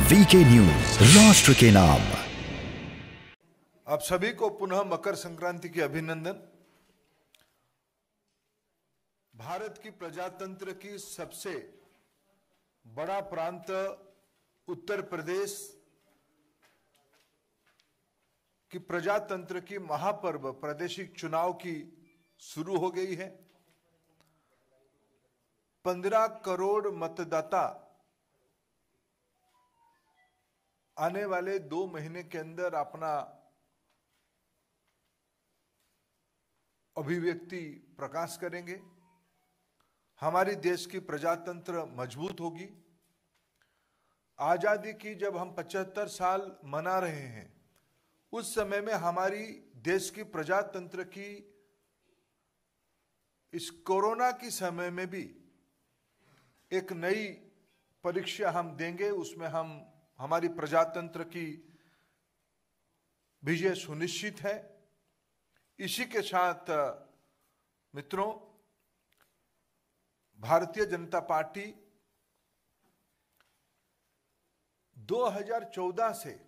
VK news, राष्ट्र के नाम। आप सभी को पुनः मकर संक्रांति की अभिनंदन। भारत की प्रजातंत्र की सबसे बड़ा प्रांत उत्तर प्रदेश की प्रजातंत्र की महापर्व प्रादेशिक चुनाव की शुरू हो गई है। 15 करोड़ मतदाता आने वाले 2 महीने के अंदर अपना अभिव्यक्ति प्रकाश करेंगे। हमारी देश की प्रजातंत्र मजबूत होगी। आजादी की जब हम 75 साल मना रहे हैं, उस समय में हमारी देश की प्रजातंत्र की इस कोरोना की समय में भी एक नई परीक्षा हम देंगे। उसमें हम हमारी प्रजातंत्र की विजय सुनिश्चित है। इसी के साथ मित्रों, भारतीय जनता पार्टी 2014 से,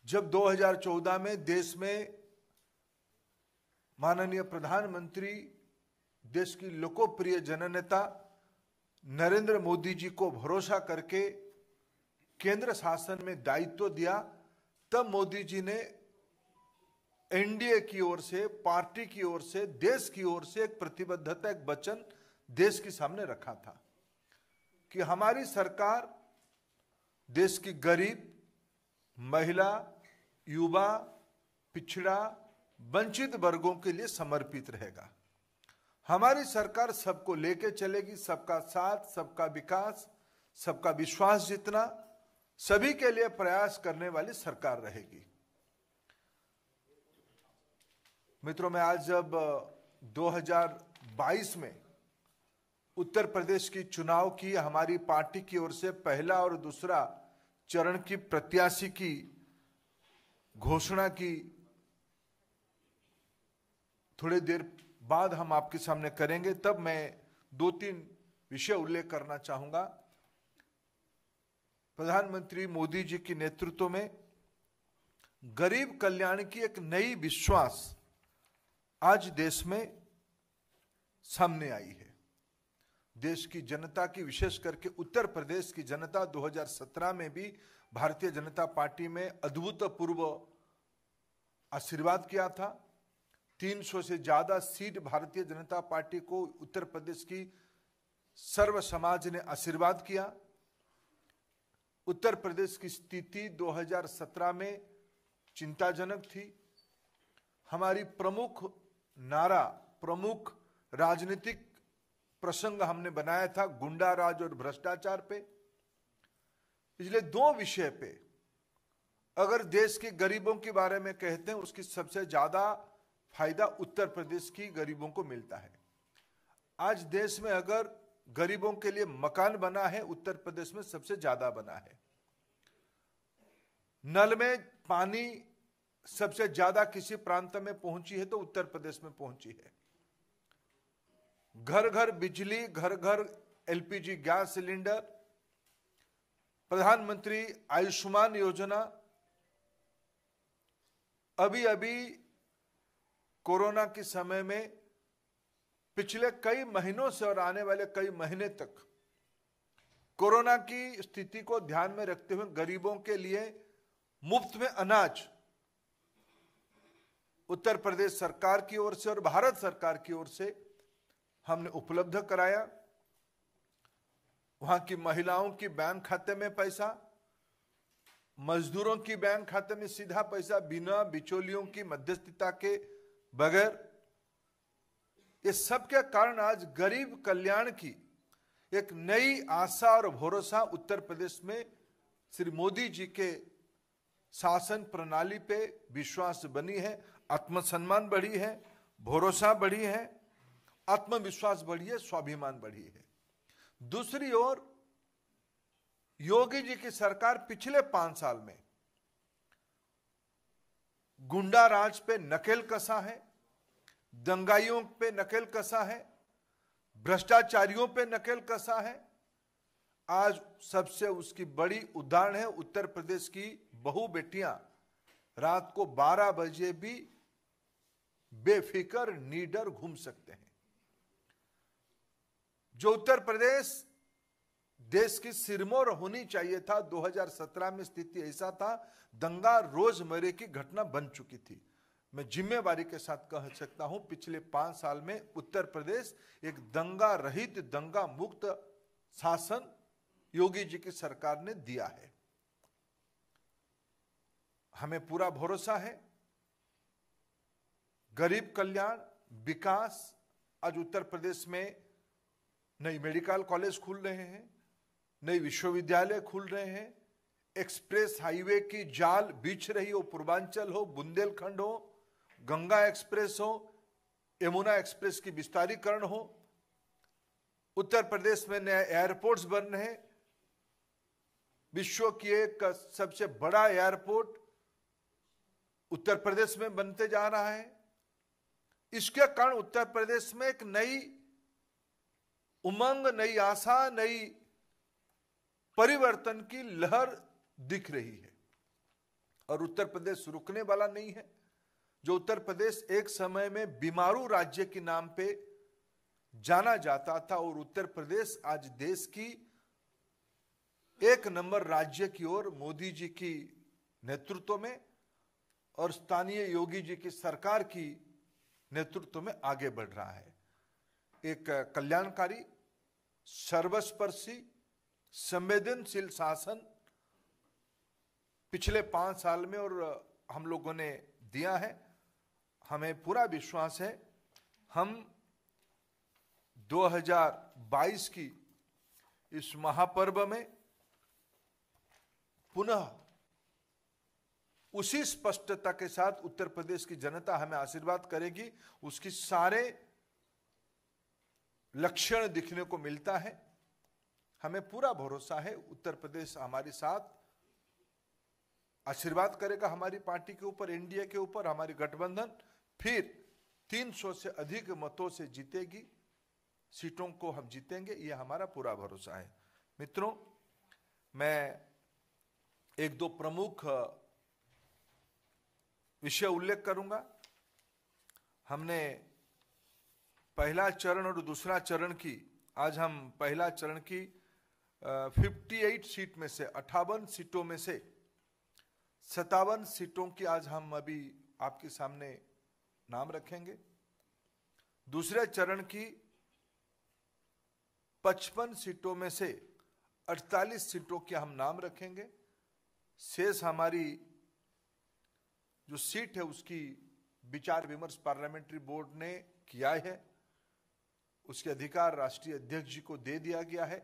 जब 2014 में देश में माननीय प्रधानमंत्री, देश की लोकप्रिय जननेता नरेंद्र मोदी जी को भरोसा करके केंद्र शासन में दायित्व दिया, तब मोदी जी ने एनडीए की ओर से, पार्टी की ओर से, देश की ओर से एक प्रतिबद्धता, एक वचन देश के सामने रखा था कि हमारी सरकार देश की गरीब, महिला, युवा, पिछड़ा, वंचित वर्गों के लिए समर्पित रहेगा। हमारी सरकार सबको लेके चलेगी, सबका साथ, सबका विकास, सबका विश्वास जीतना, सभी के लिए प्रयास करने वाली सरकार रहेगी। मित्रों, मैं आज जब 2022 में उत्तर प्रदेश की चुनाव की हमारी पार्टी की ओर से पहला और दूसरा चरण की प्रत्याशी की घोषणा की, थोड़ी देर बाद हम आपके सामने करेंगे, तब मैं 2-3 विषय उल्लेख करना चाहूंगा। प्रधानमंत्री मोदी जी के नेतृत्व में गरीब कल्याण की एक नई विश्वास आज देश में सामने आई है। देश की जनता की, विशेष करके उत्तर प्रदेश की जनता 2017 में भी भारतीय जनता पार्टी में अभूतपूर्व आशीर्वाद किया था। 300 से ज्यादा सीट भारतीय जनता पार्टी को उत्तर प्रदेश की सर्व समाज ने आशीर्वाद किया। उत्तर प्रदेश की स्थिति 2017 में चिंताजनक थी। हमारी प्रमुख नारा, प्रमुख राजनीतिक प्रसंग हमने बनाया था गुंडा राज और भ्रष्टाचार पे। इसलिए 2 विषय पे अगर देश के गरीबों के बारे में कहते हैं, उसकी सबसे ज्यादा फायदा उत्तर प्रदेश की गरीबों को मिलता है। आज देश में अगर गरीबों के लिए मकान बना है, उत्तर प्रदेश में सबसे ज्यादा बना है। नल में पानी सबसे ज्यादा किसी प्रांत में पहुंची है तो उत्तर प्रदेश में पहुंची है। घर घर बिजली, घर घर एलपीजी गैस सिलेंडर, प्रधानमंत्री आयुष्मान योजना, अभी अभी कोरोना के समय में पिछले कई महीनों से और आने वाले कई महीने तक कोरोना की स्थिति को ध्यान में रखते हुए गरीबों के लिए मुफ्त में अनाज उत्तर प्रदेश सरकार की ओर से और भारत सरकार की ओर से हमने उपलब्ध कराया। वहां की महिलाओं की बैंक खाते में पैसा, मजदूरों की बैंक खाते में सीधा पैसा, बिना बिचौलियों की मध्यस्थता के बगैर। ये सब के कारण आज गरीब कल्याण की एक नई आशा और भरोसा उत्तर प्रदेश में श्री मोदी जी के शासन प्रणाली पे विश्वास बनी है। आत्मसम्मान बढ़ी है, भरोसा बढ़ी है, आत्मविश्वास बढ़ी है, स्वाभिमान बढ़ी है। दूसरी ओर योगी जी की सरकार पिछले 5 साल में गुंडा राज पे नकेल कसा है, दंगाइयों पे नकेल कसा है, भ्रष्टाचारियों पे नकेल कसा है। आज सबसे उसकी बड़ी उदाहरण है उत्तर प्रदेश की बहू बेटियां रात को 12 बजे भी बेफिक्र निडर घूम सकते हैं। जो उत्तर प्रदेश देश की सिरमौर होनी चाहिए था, 2017 में स्थिति ऐसा था, दंगा रोजमर्रे की घटना बन चुकी थी। मैं जिम्मेवारी के साथ कह सकता हूं पिछले 5 साल में उत्तर प्रदेश एक दंगा रहित, दंगा मुक्त शासन योगी जी की सरकार ने दिया है। हमें पूरा भरोसा है गरीब कल्याण, विकास। आज उत्तर प्रदेश में नई मेडिकल कॉलेज खुल रहे हैं, नई विश्वविद्यालय खुल रहे हैं, एक्सप्रेस हाईवे की जाल बिछ रही हो, पूर्वांचल हो, बुंदेलखंड हो, गंगा एक्सप्रेस हो, यमुना एक्सप्रेस की विस्तारीकरण हो, उत्तर प्रदेश में नए एयरपोर्ट्स बन रहे हैं। विश्व की एक सबसे बड़ा एयरपोर्ट उत्तर प्रदेश में बनते जा रहा है। इसके कारण उत्तर प्रदेश में एक नई उमंग, नई आशा, नई परिवर्तन की लहर दिख रही है और उत्तर प्रदेश रुकने वाला नहीं है। जो उत्तर प्रदेश एक समय में बीमारू राज्य के नाम पे जाना जाता था और उत्तर प्रदेश आज देश की 1 नंबर राज्य की ओर मोदी जी की नेतृत्व में और स्थानीय योगी जी की सरकार की नेतृत्व में आगे बढ़ रहा है। एक कल्याणकारी, सर्वस्पर्शी, संवेदनशील शासन पिछले 5 साल में और हम लोगों ने दिया है। हमें पूरा विश्वास है हम 2022 की इस महापर्व में पुनः उसी स्पष्टता के साथ उत्तर प्रदेश की जनता हमें आशीर्वाद करेगी, उसकी सारे लक्षण दिखने को मिलता है। हमें पूरा भरोसा है उत्तर प्रदेश हमारे साथ आशीर्वाद करेगा, हमारी पार्टी के ऊपर, एनडीए के ऊपर, हमारी गठबंधन फिर 300 से अधिक मतों से जीतेगी, सीटों को हम जीतेंगे, यह हमारा पूरा भरोसा है। मित्रों, मैं 1-2 प्रमुख विषय उल्लेख करूंगा। हमने पहला चरण और दूसरा चरण की, आज हम पहला चरण की 58 सीट में से 58 सीटों में से 57 सीटों की आज हम अभी आपके सामने नाम रखेंगे। दूसरे चरण की 55 सीटों में से 48 सीटों के हम नाम रखेंगे। शेष हमारी जो सीट है उसकी विचार विमर्श पार्लियामेंट्री बोर्ड ने किया है, उसके अधिकार राष्ट्रीय अध्यक्ष जी को दे दिया गया है।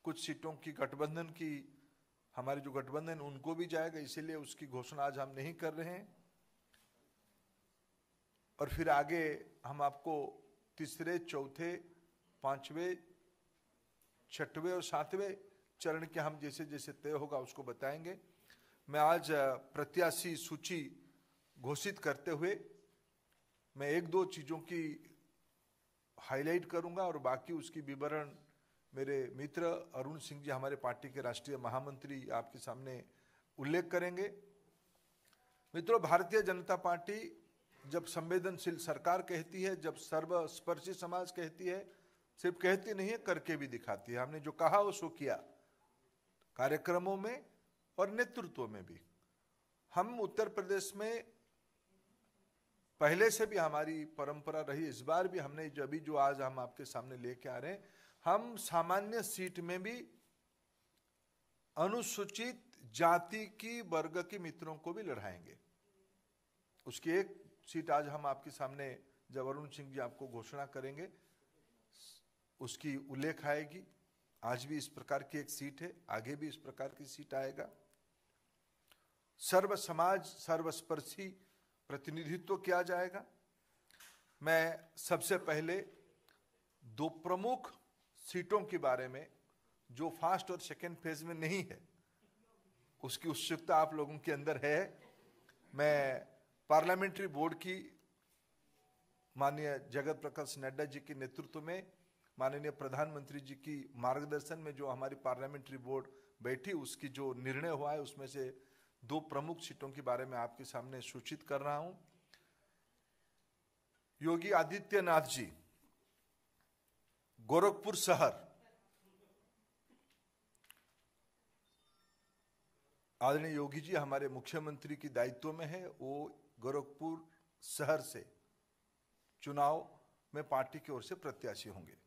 कुछ सीटों की गठबंधन की, हमारे जो गठबंधन उनको भी जाएगा, इसीलिए उसकी घोषणा आज हम नहीं कर रहे हैं। और फिर आगे हम आपको तीसरे, चौथे, 5वें, 6वें और 7वें चरण के हम जैसे जैसे तय होगा उसको बताएंगे। मैं आज प्रत्याशी सूची घोषित करते हुए मैं 1-2 चीजों की हाईलाइट करूंगा और बाकी उसकी विवरण मेरे मित्र अरुण सिंह जी, हमारे पार्टी के राष्ट्रीय महामंत्री, आपके सामने उल्लेख करेंगे। मित्रों, भारतीय जनता पार्टी जब संवेदनशील सरकार कहती है, जब सर्वस्पर्शी समाज कहती है, सिर्फ कहती नहीं है, करके भी दिखाती है। हमने जो कहा वो सो किया, कार्यक्रमों में और नेतृत्व में भी। हम उत्तर प्रदेश में पहले से भी हमारी परंपरा रही, इस बार भी हमने जो आज हम आपके सामने लेके आ रहे हैं, हम सामान्य सीट में भी अनुसूचित जाति की, वर्ग की मित्रों को भी लड़ाएंगे। उसकी एक सीट आज हम आपके सामने, जब अरुण सिंह जी आपको घोषणा करेंगे, उसकी उल्लेख आएगी। आज भी इस प्रकार की एक सीट है, आगे भी इस प्रकार की सीट आएगा। सर्व समाज, सर्वस्पर्शी प्रतिनिधित्व किया जाएगा। मैं सबसे पहले 2 प्रमुख सीटों के बारे में, जो फर्स्ट और सेकेंड फेज में नहीं है, उसकी उत्सुकता आप लोगों के अंदर है। मैं पार्लियामेंट्री बोर्ड की माननीय जगत प्रकाश नड्डा जी के नेतृत्व में माननीय प्रधानमंत्री जी की मार्गदर्शन में जो हमारी पार्लियामेंट्री बोर्ड बैठी, उसकी जो निर्णय हुआ है उसमें से 2 प्रमुख सीटों के बारे में आपके सामने सूचित कर रहा हूं। योगी आदित्यनाथ जी गोरखपुर शहर, आदरणीय योगी जी हमारे मुख्यमंत्री की दायित्व में है, वो गोरखपुर शहर से चुनाव में पार्टी की ओर से प्रत्याशी होंगे।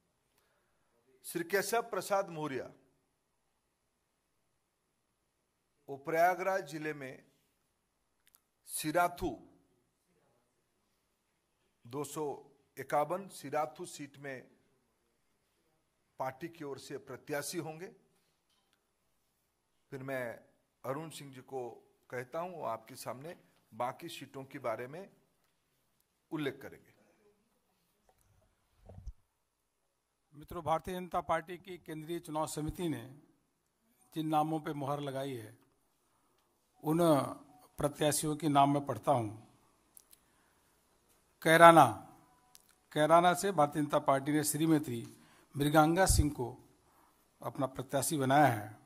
श्री केशव प्रसाद मौर्य वो प्रयागराज जिले में सिराथू 251 सिराथू सीट में पार्टी की ओर से प्रत्याशी होंगे। फिर मैं अरुण सिंह जी को कहता हूं, वो आपके सामने बाकी सीटों के बारे में उल्लेख करेंगे। मित्रों, भारतीय जनता पार्टी की केंद्रीय चुनाव समिति ने जिन नामों पे मुहर लगाई है उन प्रत्याशियों के नाम मैं पढ़ता हूं। कैराना से भारतीय जनता पार्टी ने श्रीमती मृगांगा सिंह को अपना प्रत्याशी बनाया है।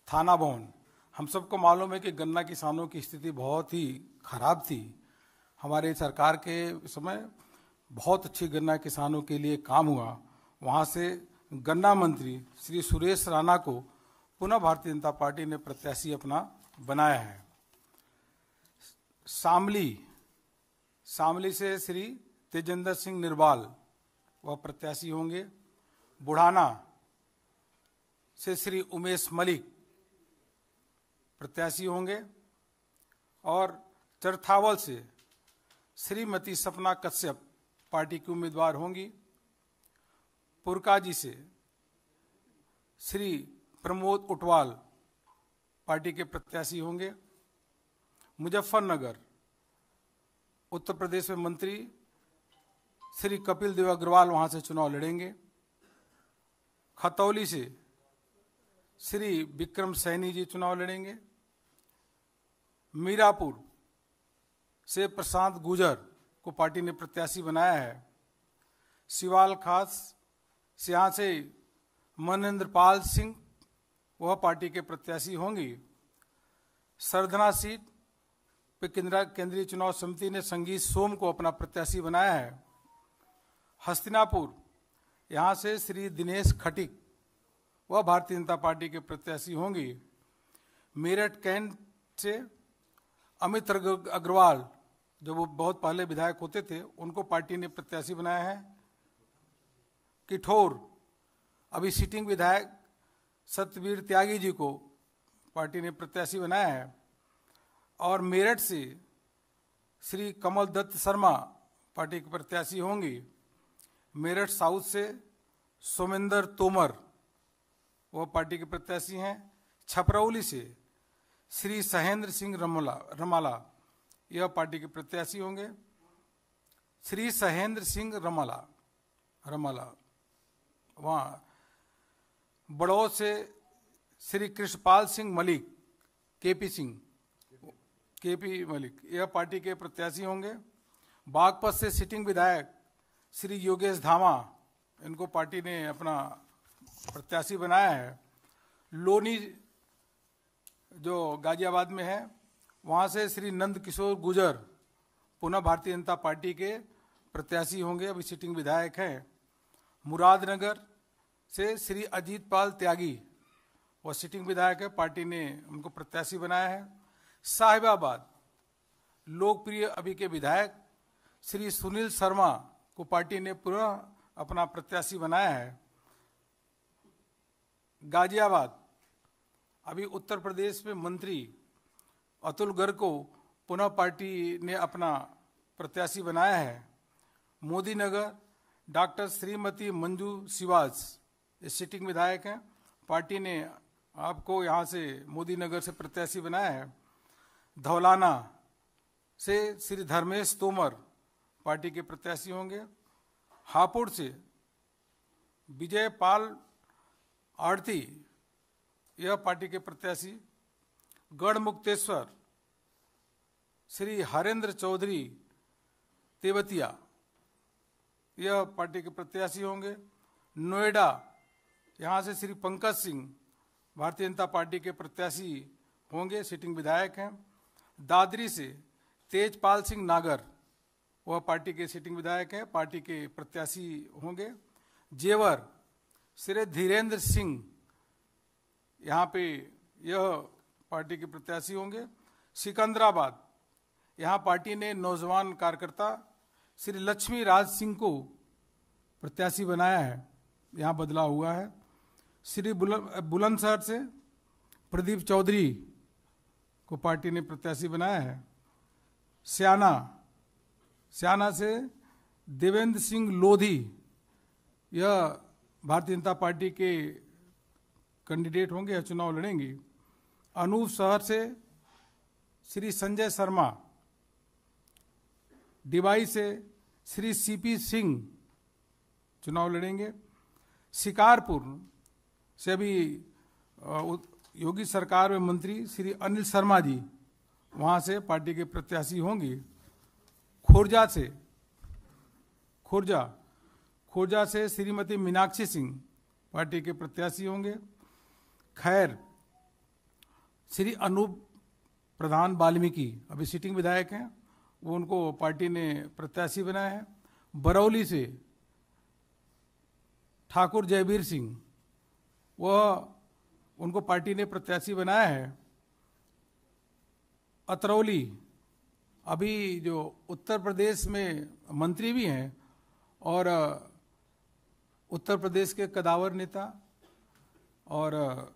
थाना भवन, हम सबको मालूम है कि गन्ना किसानों की स्थिति बहुत ही खराब थी। हमारे सरकार के समय बहुत अच्छी गन्ना किसानों के लिए काम हुआ। वहाँ से गन्ना मंत्री श्री सुरेश राणा को पुनः भारतीय जनता पार्टी ने प्रत्याशी अपना बनाया है। शामली से श्री तेजेंद्र सिंह निर्वाल वह प्रत्याशी होंगे। बुढ़ाना से श्री उमेश मलिक प्रत्याशी होंगे और चरथावल से श्रीमती सपना कश्यप पार्टी की उम्मीदवार होंगी। पुरकाजी से श्री प्रमोद उटवाल पार्टी के प्रत्याशी होंगे। मुजफ्फरनगर उत्तर प्रदेश में मंत्री श्री कपिल देव अग्रवाल वहां से चुनाव लड़ेंगे। खतौली से श्री विक्रम सैनी जी चुनाव लड़ेंगे। मीरापुर से प्रशांत गुजर को पार्टी ने प्रत्याशी बनाया है। सिवाल खास से यहाँ से मनेंद्र पाल सिंह वह पार्टी के प्रत्याशी होंगी। सरधना सीट पे केंद्रीय चुनाव समिति ने संगीत सोम को अपना प्रत्याशी बनाया है। हस्तिनापुर यहाँ से श्री दिनेश खटिक वह भारतीय जनता पार्टी के प्रत्याशी होंगी। मेरठ कैंट से अमित अग्रवाल जो वो बहुत पहले विधायक होते थे उनको पार्टी ने प्रत्याशी बनाया है। किठौर अभी सिटिंग विधायक सत्यवीर त्यागी जी को पार्टी ने प्रत्याशी बनाया है। और मेरठ से श्री कमल दत्त शर्मा पार्टी के प्रत्याशी होंगी। मेरठ साउथ से सोमेंद्र तोमर वह पार्टी के प्रत्याशी हैं। छपरौली से श्री सहेंद्र सिंह रमाला यह पार्टी के प्रत्याशी होंगे। श्री सहेंद्र सिंह रमाला वहाँ बड़ौद से श्री कृष्णपाल सिंह मलिक केपी मलिक यह पार्टी के प्रत्याशी होंगे। बागपत से सिटिंग विधायक श्री योगेश धामा इनको पार्टी ने अपना प्रत्याशी बनाया है। लोनी जो गाजियाबाद में है वहाँ से श्री नंद किशोर गुजर पुनः भारतीय जनता पार्टी के प्रत्याशी होंगे, अभी सिटिंग विधायक हैं। मुरादनगर से श्री अजीत पाल त्यागी वह सिटिंग विधायक है, पार्टी ने उनको प्रत्याशी बनाया है। साहिबाबाद लोकप्रिय अभी के विधायक श्री सुनील शर्मा को पार्टी ने पुनः अपना प्रत्याशी बनाया है। गाजियाबाद अभी उत्तर प्रदेश में मंत्री अतुल गर्ग को पुनः पार्टी ने अपना प्रत्याशी बनाया है। मोदी नगर डॉक्टर श्रीमती मंजू शिवाज ये सिटिंग विधायक हैं, पार्टी ने आपको यहाँ से मोदी नगर से प्रत्याशी बनाया है। धौलाना से श्री धर्मेश तोमर पार्टी के प्रत्याशी होंगे। हापुड़ से विजय पाल आड़ती यह पार्टी के प्रत्याशी। गढ़मुक्तेश्वर श्री हरेंद्र चौधरी तेवतिया यह पार्टी के प्रत्याशी होंगे। नोएडा यहाँ से श्री पंकज सिंह भारतीय जनता पार्टी के प्रत्याशी होंगे, सिटिंग विधायक हैं। दादरी से तेजपाल सिंह नागर, वह पार्टी के सिटिंग विधायक हैं, पार्टी के प्रत्याशी होंगे। जेवर श्री धीरेन्द्र सिंह, यहाँ पे यह पार्टी के प्रत्याशी होंगे। सिकंदराबाद, यहाँ पार्टी ने नौजवान कार्यकर्ता श्री लक्ष्मी राज सिंह को प्रत्याशी बनाया है, यहाँ बदलाव हुआ है। श्री बुलंदशहर से प्रदीप चौधरी को पार्टी ने प्रत्याशी बनाया है। स्याना से देवेंद्र सिंह लोधी, यह भारतीय जनता पार्टी के कैंडिडेट होंगे या चुनाव लड़ेंगे। अनूप शहर से श्री संजय शर्मा, डिवाई से श्री सीपी सिंह चुनाव लड़ेंगे। शिकारपुर से अभी योगी सरकार में मंत्री श्री अनिल शर्मा जी, वहाँ से पार्टी के प्रत्याशी होंगे। खोरजा से श्रीमती मीनाक्षी सिंह पार्टी के प्रत्याशी होंगे। खैर, श्री अनूप प्रधान वाल्मीकि अभी सिटिंग विधायक हैं, वो उनको पार्टी ने प्रत्याशी बनाया है। बरौली से ठाकुर जयवीर सिंह, वह उनको पार्टी ने प्रत्याशी बनाया है। अतरौली, अभी जो उत्तर प्रदेश में मंत्री भी हैं और उत्तर प्रदेश के कदावर नेता और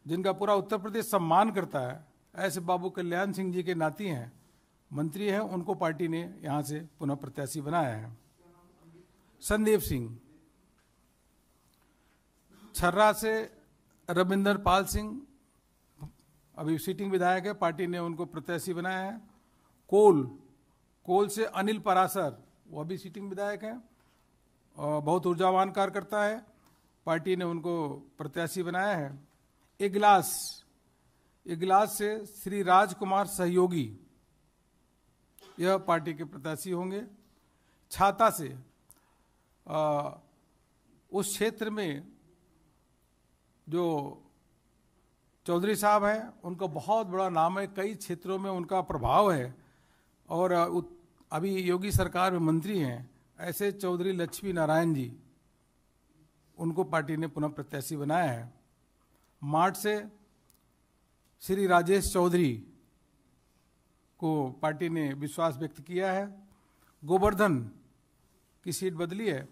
जिनका पूरा उत्तर प्रदेश सम्मान करता है, ऐसे बाबू कल्याण सिंह जी के नाती हैं, मंत्री हैं, उनको पार्टी ने यहाँ से पुनः प्रत्याशी बनाया है। संदीप सिंह, छर्रा से रविंदर पाल सिंह अभी सिटिंग विधायक है, पार्टी ने उनको प्रत्याशी बनाया है। कोल से अनिल परासर, वो अभी सिटिंग विधायक है और बहुत ऊर्जावान कार्यकर्ता है, पार्टी ने उनको प्रत्याशी बनाया है। इगलास से श्री राजकुमार सहयोगी, यह पार्टी के प्रत्याशी होंगे। छाता से उस क्षेत्र में जो चौधरी साहब हैं, उनका बहुत बड़ा नाम है, कई क्षेत्रों में उनका प्रभाव है और अभी योगी सरकार में मंत्री हैं, ऐसे चौधरी लक्ष्मी नारायण जी, उनको पार्टी ने पुनः प्रत्याशी बनाया है। मार्ट से श्री राजेश चौधरी को पार्टी ने विश्वास व्यक्त किया है। गोवर्धन की सीट बदली है,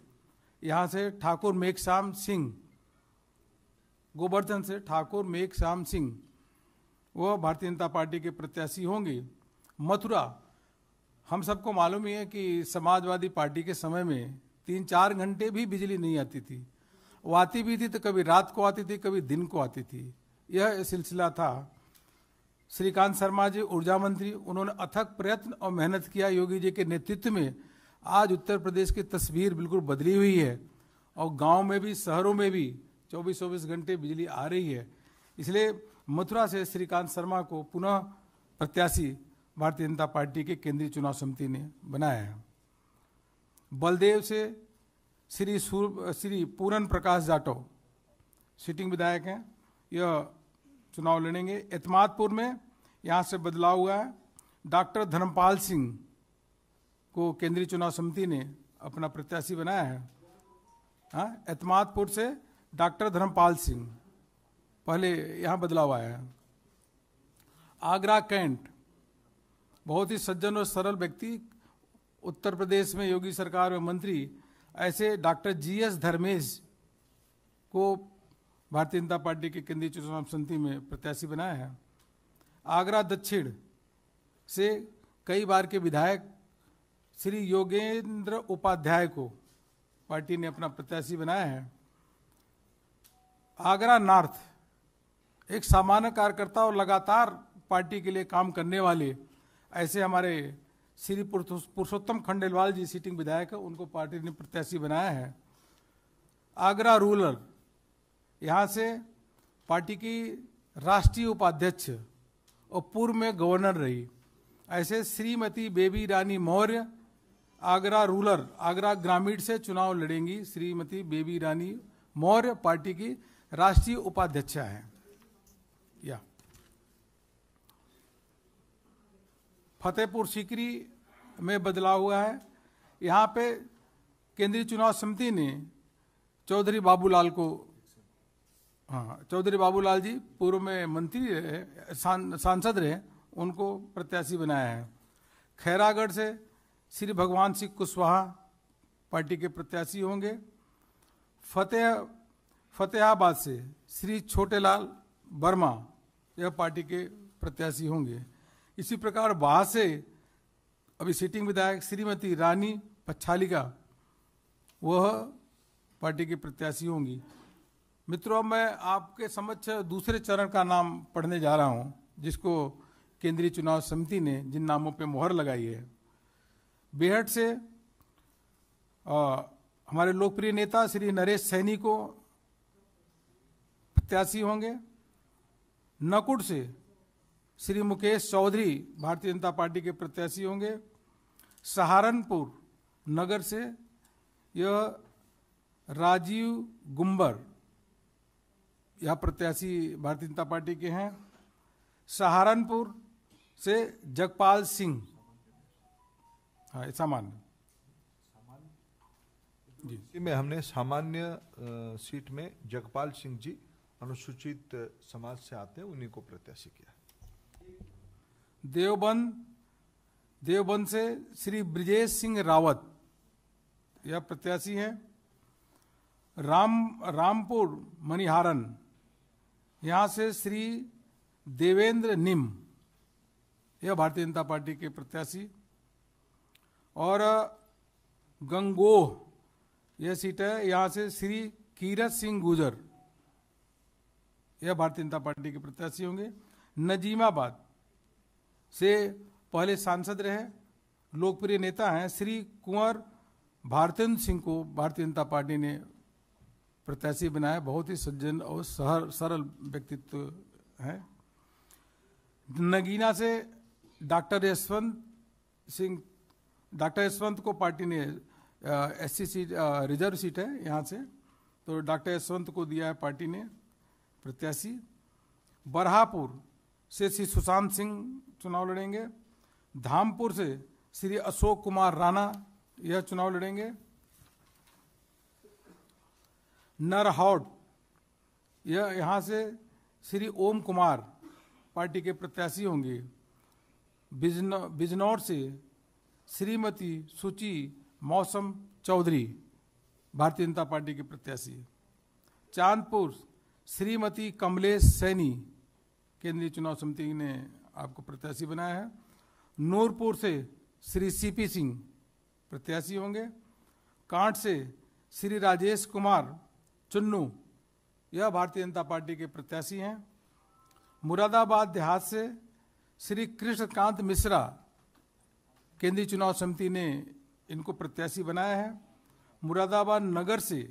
यहाँ से ठाकुर मेघश्याम सिंह, गोवर्धन से ठाकुर मेघश्याम सिंह, वह भारतीय जनता पार्टी के प्रत्याशी होंगे। मथुरा, हम सबको मालूम ही है कि समाजवादी पार्टी के समय में 3-4 घंटे भी बिजली नहीं आती थी, वो आती भी थी तो कभी रात को आती थी, कभी दिन को आती थी, यह सिलसिला था। श्रीकांत शर्मा जी ऊर्जा मंत्री, उन्होंने अथक प्रयत्न और मेहनत किया योगी जी के नेतृत्व में। आज उत्तर प्रदेश की तस्वीर बिल्कुल बदली हुई है और गांव में भी शहरों में भी 24-24 घंटे बिजली आ रही है। इसलिए मथुरा से श्रीकांत शर्मा को पुनः प्रत्याशी भारतीय जनता पार्टी के केंद्रीय चुनाव समिति ने बनाया है। बलदेव से श्री पूरन प्रकाश जाटव सिटिंग विधायक हैं, यह चुनाव लड़ेंगे। एतमादपुर में यहाँ से बदलाव हुआ है, डॉक्टर धर्मपाल सिंह को केंद्रीय चुनाव समिति ने अपना प्रत्याशी बनाया है। हाँ, एतमादपुर से डॉक्टर धर्मपाल सिंह, पहले यहाँ बदलाव आया है। आगरा कैंट, बहुत ही सज्जन और सरल व्यक्ति, उत्तर प्रदेश में योगी सरकार में मंत्री, ऐसे डॉक्टर GS धर्मेश को भारतीय जनता पार्टी के केंद्रीय चुनाव समिति में प्रत्याशी बनाया है। आगरा दक्षिण से कई बार के विधायक श्री योगेंद्र उपाध्याय को पार्टी ने अपना प्रत्याशी बनाया है। आगरा नॉर्थ, एक सामान्य कार्यकर्ता और लगातार पार्टी के लिए काम करने वाले, ऐसे हमारे श्री पुरुषोत्तम खंडेलवाल जी सिटिंग विधायक है, उनको पार्टी ने प्रत्याशी बनाया है। आगरा रूरल, यहाँ से पार्टी की राष्ट्रीय उपाध्यक्ष और पूर्व में गवर्नर रही, ऐसे श्रीमती बेबी रानी मौर्य आगरा रूरल, आगरा ग्रामीण से चुनाव लड़ेंगी श्रीमती बेबी रानी मौर्य, पार्टी की राष्ट्रीय उपाध्यक्ष हैं। या फतेहपुर सीकरी में बदलाव हुआ है। यहाँ पे केंद्रीय चुनाव समिति ने चौधरी बाबूलाल को, चौधरी बाबूलाल जी पूर्व में मंत्री रहे, सांसद रहे, उनको प्रत्याशी बनाया है। खैरागढ़ से श्री भगवान सिंह कुशवाहा पार्टी के प्रत्याशी होंगे। फतेहाबाद से श्री छोटेलाल वर्मा यह पार्टी के प्रत्याशी होंगे। इसी प्रकार वहां से अभी सिटिंग विधायक श्रीमती रानी पच्छालिका वह पार्टी की प्रत्याशी होंगी। मित्रों, मैं आपके समक्ष दूसरे चरण का नाम पढ़ने जा रहा हूं, जिसको केंद्रीय चुनाव समिति ने जिन नामों पे मोहर लगाई है। बेहट से हमारे लोकप्रिय नेता श्री नरेश सैनी को प्रत्याशी होंगे। नकुड़ से श्री मुकेश चौधरी भारतीय जनता पार्टी के प्रत्याशी होंगे। सहारनपुर नगर से यह राजीव गुम्बर यह प्रत्याशी भारतीय जनता पार्टी के हैं। सहारनपुर से जगपाल सिंह, हाँ सामान्य जी में हमने सामान्य सीट में जगपाल सिंह जी अनुसूचित समाज से आते हैं, उन्हीं को प्रत्याशी किया। देवबंद से श्री ब्रिजेश सिंह रावत यह प्रत्याशी हैं। रामपुर मणिहारन यहाँ से श्री देवेंद्र निम यह भारतीय जनता पार्टी के प्रत्याशी। और गंगोह यह सीट है, यहाँ से श्री कीरत सिंह गुजर यह भारतीय जनता पार्टी के प्रत्याशी होंगे। नजीमाबाद से पहले सांसद रहे, लोकप्रिय नेता हैं, श्री कुंवर भारतेंद्र सिंह को भारतीय जनता पार्टी ने प्रत्याशी बनाया। बहुत ही सज्जन और सरल व्यक्तित्व है। नगीना से डॉक्टर यशवंत को पार्टी ने एससी सीट, रिजर्व सीट है यहाँ से, तो डॉक्टर यशवंत को दिया है पार्टी ने प्रत्याशी। बरहापुर से श्री सुशांत सिंह चुनाव लड़ेंगे। धामपुर से श्री अशोक कुमार राणा यह चुनाव लड़ेंगे। नरहौड यह यहाँ से श्री ओम कुमार पार्टी के प्रत्याशी होंगे। बिजनौर से श्रीमती सुची मौसम चौधरी भारतीय जनता पार्टी के प्रत्याशी। चांदपुर श्रीमती कमलेश सैनी केंद्रीय चुनाव समिति ने आपको प्रत्याशी बनाया है। नूरपुर से श्री सीपी सिंह प्रत्याशी होंगे। कांट से श्री राजेश कुमार चुन्नू यह भारतीय जनता पार्टी के प्रत्याशी हैं। मुरादाबाद देहात से श्री कृष्णकांत मिश्रा केंद्रीय चुनाव समिति ने इनको प्रत्याशी बनाया है। मुरादाबाद नगर से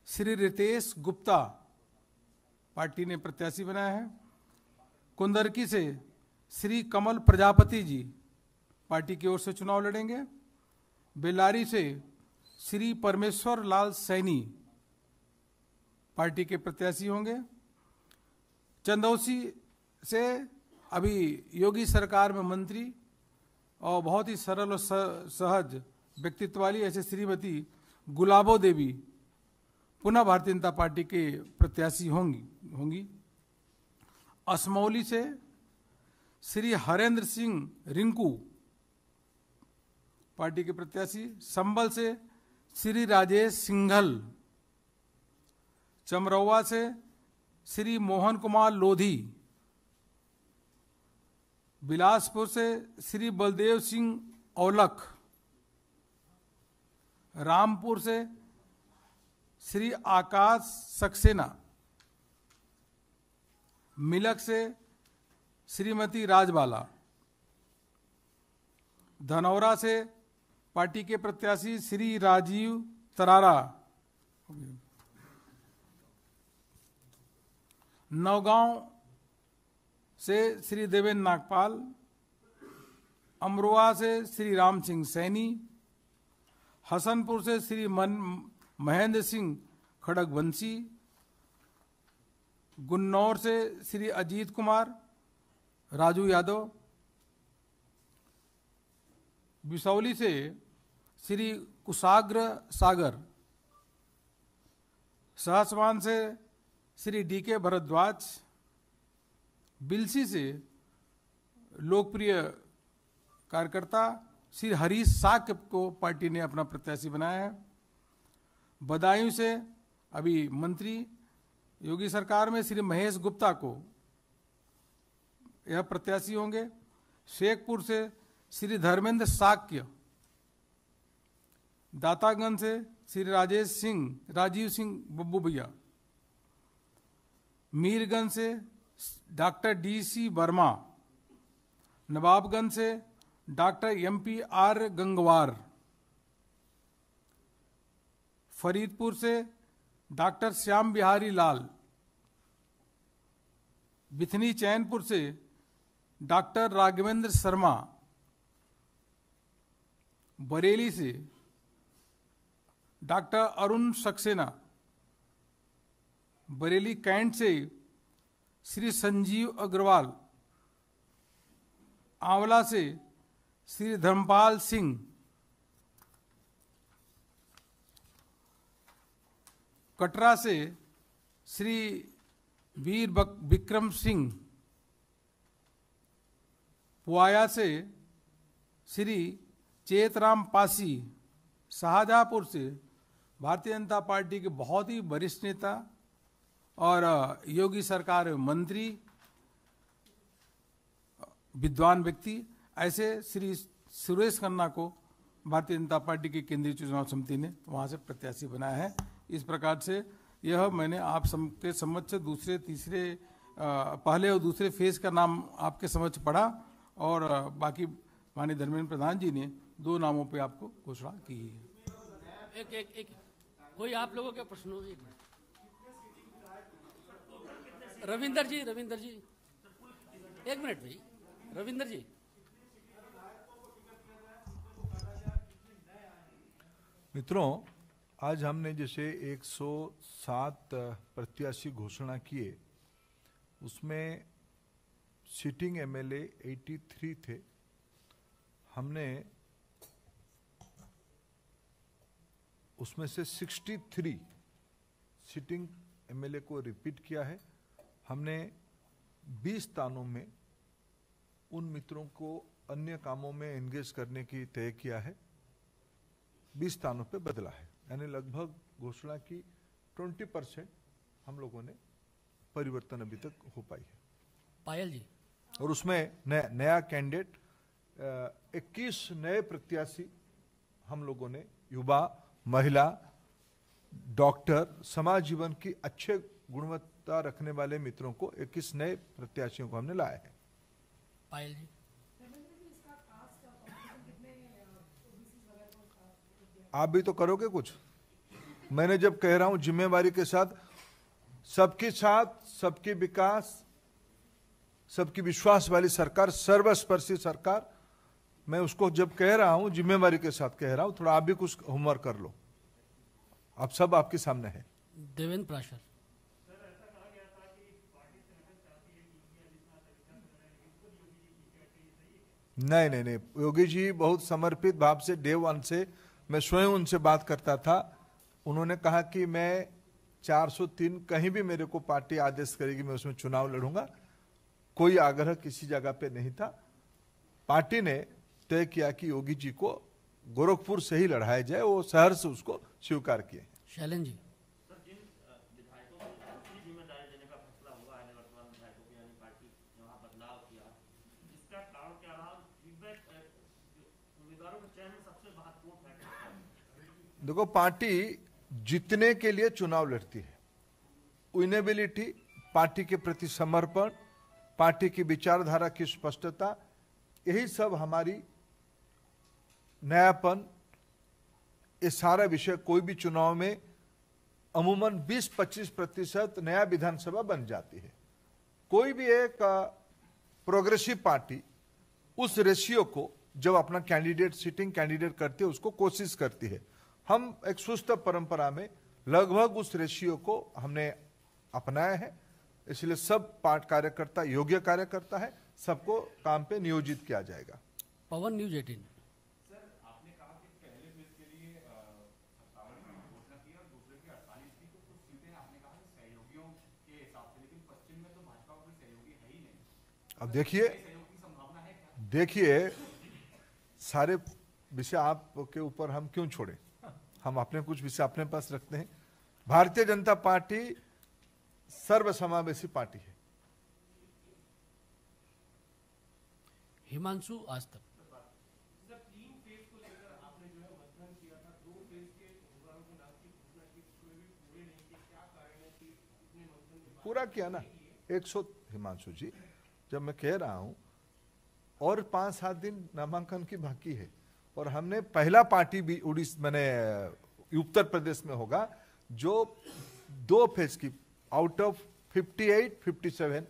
श्री रितेश गुप्ता पार्टी ने प्रत्याशी बनाया है। कुंदरकी से श्री कमल प्रजापति जी पार्टी की ओर से चुनाव लड़ेंगे। बेल्लारी से श्री परमेश्वर लाल सैनी पार्टी के प्रत्याशी होंगे। चंदौसी से अभी योगी सरकार में मंत्री और बहुत ही सरल और सहज व्यक्तित्व वाली ऐसे श्रीमती गुलाबो देवी पुनः भारतीय जनता पार्टी के प्रत्याशी होंगी। असमौली से श्री हरेंद्र सिंह रिंकू पार्टी के प्रत्याशी। संबल से श्री राजेश सिंघल। चमरौवा से श्री मोहन कुमार लोधी। बिलासपुर से श्री बलदेव सिंह औलख। रामपुर से श्री आकाश सक्सेना। मिलक से श्रीमती राजबाला। धनौरा से पार्टी के प्रत्याशी श्री राजीव तरारा। नौगांव से श्री देवेंद्र नागपाल। अमरोहा से श्री राम सिंह सैनी। हसनपुर से श्री महेंद्र सिंह खड़गवंशी, गुन्नौर से श्री अजीत कुमार राजू यादव, बिसौली से श्री कुशाग्र सागर, सहसवान से श्री डीके भरद्वाज, बिलसी से लोकप्रिय कार्यकर्ता श्री हरीश साक्य को पार्टी ने अपना प्रत्याशी बनाया है। बदायूं से अभी मंत्री योगी सरकार में श्री महेश गुप्ता को यह प्रत्याशी होंगे। शेखपुर से श्री धर्मेंद्र साक्य, दातागंज से श्री राजीव सिंह बब्बू भैया, मीरगंज से डॉक्टर DC वर्मा, नवाबगंज से डॉक्टर MP.R. गंगवार, फरीदपुर से डॉक्टर श्याम बिहारी लाल, बिथनी चैनपुर से डॉक्टर राघवेंद्र शर्मा, बरेली से डॉक्टर अरुण सक्सेना, बरेली कैंट से श्री संजीव अग्रवाल, आंवला से श्री धर्मपाल सिंह, कटरा से श्री वीर विक्रम सिंह, पुआया से श्री चेतराम पासी, शाहजहांपुर से भारतीय जनता पार्टी के बहुत ही वरिष्ठ नेता और योगी सरकार मंत्री विद्वान व्यक्ति ऐसे श्री सुरेश खन्ना को भारतीय जनता पार्टी की केंद्रीय चुनाव समिति ने वहां से प्रत्याशी बनाया है। इस प्रकार से यह मैंने आप सबके समक्ष दूसरे तीसरे पहले और दूसरे फेज का नाम आपके समक्ष पढ़ा और बाकी माननीय धर्मेंद्र प्रधान जी ने 2 नामों पे आपको घोषणा की है। एक कोई आप लोगों के प्रश्न हो? रविंदर जी एक मिनट भाई, रविंदर जी। मित्रों, आज हमने जैसे 107 प्रत्याशी घोषणा किए, उसमें सिटिंग MLA 83 थे। हमने उसमें से 63 सिटिंग MLA को रिपीट किया है। हमने 20 स्थानों में उन मित्रों को अन्य कामों में एंगेज करने की तय किया है, 20 स्थानों पे बदला है, यानी लगभग घोषणा की 20% हम लोगों ने परिवर्तन अभी तक हो पाई है। पायल जी, और उसमें नया कैंडिडेट 21 नए प्रत्याशी हम लोगों ने युवा, महिला, डॉक्टर, समाज जीवन की अच्छे गुणवत्ता रखने वाले मित्रों को 21 नए प्रत्याशियों को हमने लाया है। पायल जी, आप भी तो करोगे कुछ। मैंने जब कह रहा हूं जिम्मेवारी के साथ, सबके विकास, सबकी विश्वास वाली सरकार, सर्वस्पर्शी सरकार, मैं उसको जब कह रहा हूं जिम्मेवारी के साथ कह रहा हूं। थोड़ा आप भी कुछ होमवर्क कर लो, आप सब आपके सामने है। देवेंद्र प्राशर। नहीं, योगी जी बहुत समर्पित भाव से डे 1 से मैं स्वयं उनसे बात करता था। उन्होंने कहा कि मैं 403 कहीं भी मेरे को पार्टी आदेश करेगी मैं उसमें चुनाव लड़ूंगा। कोई आग्रह किसी जगह पे नहीं था। पार्टी ने तय किया कि योगी जी को गोरखपुर से ही लड़ाया जाए, वो शहर से उसको स्वीकार किए। शैलन जी, देखो, पार्टी जीतने के लिए चुनाव लड़ती है। विनेबिलिटी, पार्टी के प्रति समर्पण, पार्टी की विचारधारा की स्पष्टता, यही सब हमारी नयापन, ये सारा विषय कोई भी चुनाव में अमूमन 20-25% नया विधानसभा बन जाती है। कोई भी एक प्रोग्रेसिव पार्टी उस रेशियो को जब अपना कैंडिडेट सिटिंग कैंडिडेट करती है उसको कोशिश करती है। हम एक सुस्त परंपरा में लगभग उस रेशियो को हमने अपनाया है, इसलिए सब पार्ट कार्यकर्ता योग्य कार्यकर्ता है, सबको काम पे नियोजित किया जाएगा। पवन, न्यूज 18। अब देखिए सारे विषय आपके ऊपर हम क्यों छोड़े, हम अपने कुछ विषय अपने पास रखते हैं। भारतीय जनता पार्टी सर्वसमावेशी पार्टी है। हिमांशु, आज तक। पूरा किया ना 100। हिमांशु जी, जब मैं कह रहा हूं और 5-7 दिन नामांकन की बाकी है, और हमने पहला पार्टी भी उत्तर प्रदेश में होगा जो 2 फेज की आउट ऑफ 58, 57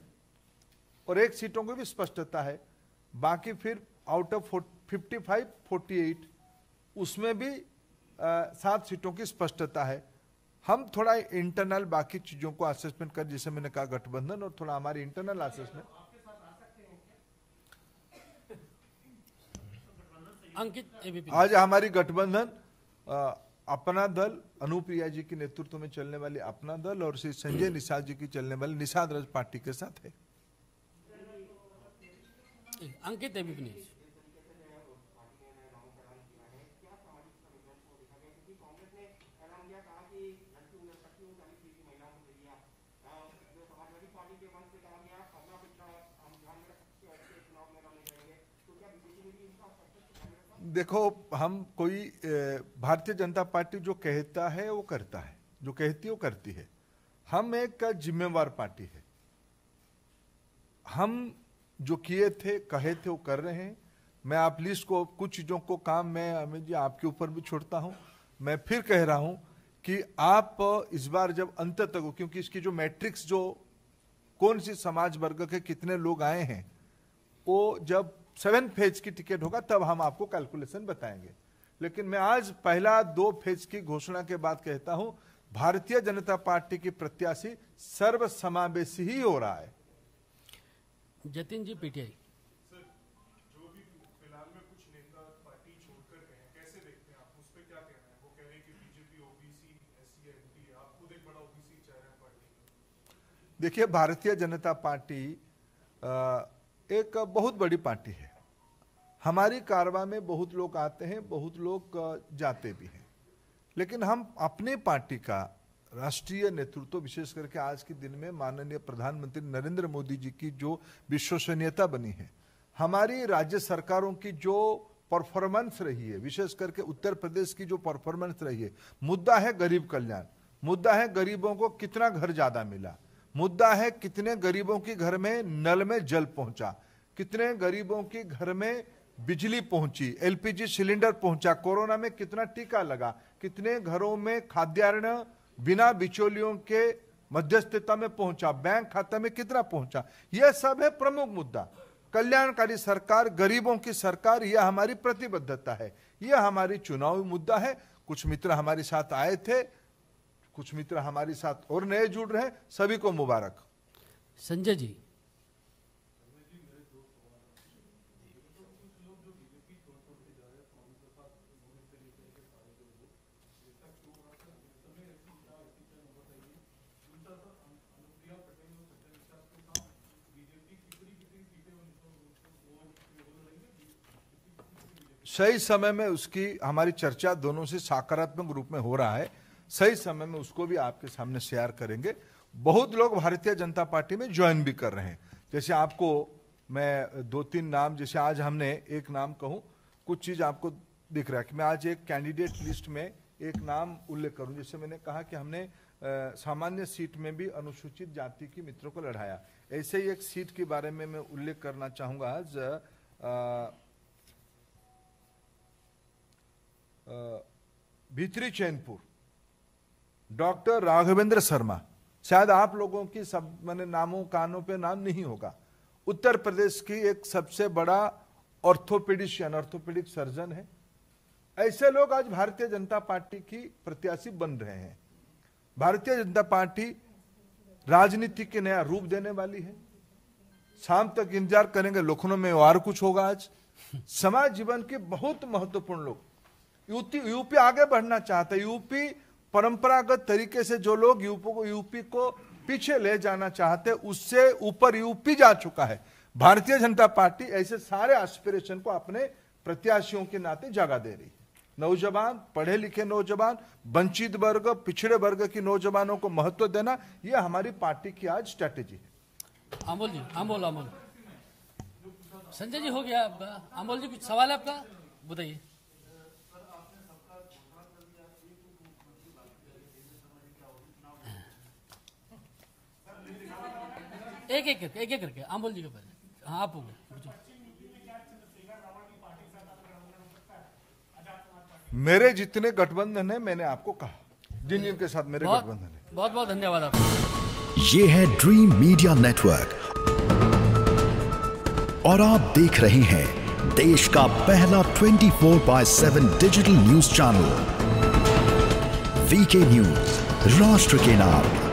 और 1 सीटों को भी स्पष्टता है, बाकी फिर आउट ऑफ 55, 48 उसमें भी 7 सीटों की स्पष्टता है। हम थोड़ा इंटरनल बाकी चीजों को असेसमेंट कर, जैसे मैंने कहा गठबंधन और थोड़ा हमारी इंटरनल असेसमेंट। अंकित, एबीपी। आज हमारी गठबंधन अपना दल, अनुप्रिया जी के नेतृत्व में चलने वाली अपना दल और श्री संजय निषाद जी की चलने वाली निषाद राज पार्टी के साथ है। अंकित, एबीपी न्यूज। देखो, हम कोई भारतीय जनता पार्टी जो कहता है वो करता है, जो कहती है वो करती है। हम एक जिम्मेवार पार्टी है। हम जो किए थे, कहे थे, वो कर रहे हैं। मैं आप लिस्ट को, कुछ चीजों को काम मैं अमित जी आपके ऊपर भी छोड़ता हूं। मैं फिर कह रहा हूं कि आप इस बार जब अंत तक, क्योंकि इसकी जो मैट्रिक्स, जो कौन सी समाज वर्ग के कितने लोग आए हैं, वो जब 7 फेज की टिकट होगा तब हम आपको कैलकुलेशन बताएंगे। लेकिन मैं आज पहला 2 फेज की घोषणा के बाद कहता हूं, भारतीय जनता पार्टी की प्रत्याशी सर्वसमावेशी ही हो रहा है। जतिन जी, पीटीआई। सर, जो भी फिलहाल में कुछ नेता पार्टी छोड़कर गए हैं, कैसे देखते हैं आप, उस पे क्या कहना है? वो कह रहे हैं कि बीजेपी ओबीसी, एससी, एसटी, आप खुद एक बड़ा ओबीसी चेहरा है पार्टी। देखिए, भारतीय जनता पार्टी एक बहुत बड़ी पार्टी है। हमारी कारवां में बहुत लोग आते हैं, बहुत लोग जाते भी हैं, लेकिन हम अपने पार्टी का राष्ट्रीय नेतृत्व, विशेष करके आज के दिन में माननीय प्रधानमंत्री नरेंद्र मोदी जी की जो विश्वसनीयता बनी है, हमारी राज्य सरकारों की जो परफॉर्मेंस रही है, विशेष करके उत्तर प्रदेश की जो परफॉर्मेंस रही है, मुद्दा है गरीब कल्याण, मुद्दा है गरीबों को कितना घर ज्यादा मिला, मुद्दा है कितने गरीबों के घर में नल में जल पहुंचा, कितने गरीबों के घर में बिजली पहुंची, एलपीजी सिलेंडर पहुंचा, कोरोना में कितना टीका लगा, कितने घरों में खाद्यान्न बिना बिचौलियों के मध्यस्थता में पहुंचा, बैंक खाता में कितना पहुंचा, यह सब है प्रमुख मुद्दा। कल्याणकारी सरकार, गरीबों की सरकार, यह हमारी प्रतिबद्धता है, यह हमारी चुनावी मुद्दा है। कुछ मित्र हमारे साथ आए थे, कुछ मित्र हमारे साथ और नए जुड़ रहे हैं, सभी को मुबारक। संजय जी। सही समय में उसकी हमारी चर्चा दोनों से सकारात्मक रूप में हो रहा है, सही समय में उसको भी आपके सामने शेयर करेंगे। बहुत लोग भारतीय जनता पार्टी में ज्वाइन भी कर रहे हैं। जैसे आपको मैं 2-3 नाम, जैसे आज हमने एक नाम कहूं, कुछ चीज आपको दिख रहा है कि मैं आज एक कैंडिडेट लिस्ट में एक नाम उल्लेख करूं। जैसे मैंने कहा कि हमने सामान्य सीट में भी अनुसूचित जाति की मित्रों को लड़ाया, ऐसे ही एक सीट के बारे में मैं उल्लेख करना चाहूंगा आज। भीतरी चैनपुर, डॉक्टर राघवेंद्र शर्मा, शायद आप लोगों की सब मैंने नामों कानों पे नाम नहीं होगा। उत्तर प्रदेश की एक सबसे बड़ा ऑर्थोपेडिशियन, ऑर्थोपेडिक सर्जन है, ऐसे लोग आज भारतीय जनता पार्टी की प्रत्याशी बन रहे हैं। भारतीय जनता पार्टी राजनीति के नया रूप देने वाली है। शाम तक इंतजार करेंगे, लखनऊ में और कुछ होगा। आज समाज जीवन के बहुत महत्वपूर्ण लोग यूपी आगे बढ़ना चाहते हैं। यूपी परंपरागत तरीके से जो लोग यूपी को पीछे ले जाना चाहते, उससे ऊपर यूपी जा चुका है। भारतीय जनता पार्टी ऐसे सारे एस्पिरेशन को अपने प्रत्याशियों के नाते जगह दे रही है। नौजवान, पढ़े लिखे नौजवान, वंचित वर्ग, पिछड़े वर्ग की नौजवानों को महत्व देना, यह हमारी पार्टी की आज स्ट्रैटेजी है। अमोल जी, अमोल संजय जी हो गया आपका। अमोल जी कुछ सवाल है आपका, बताइए। एक करके अमोल जी के पहले। हाँ, आप हो गए। मेरे जितने गठबंधन है, मैंने आपको कहा जिन जिनके साथ मेरे गठबंधन है। बहुत बहुत धन्यवाद आपको। ये है ड्रीम मीडिया नेटवर्क और आप देख रहे हैं देश का पहला 24/7 digital news channel VK news, राष्ट्र के नाम।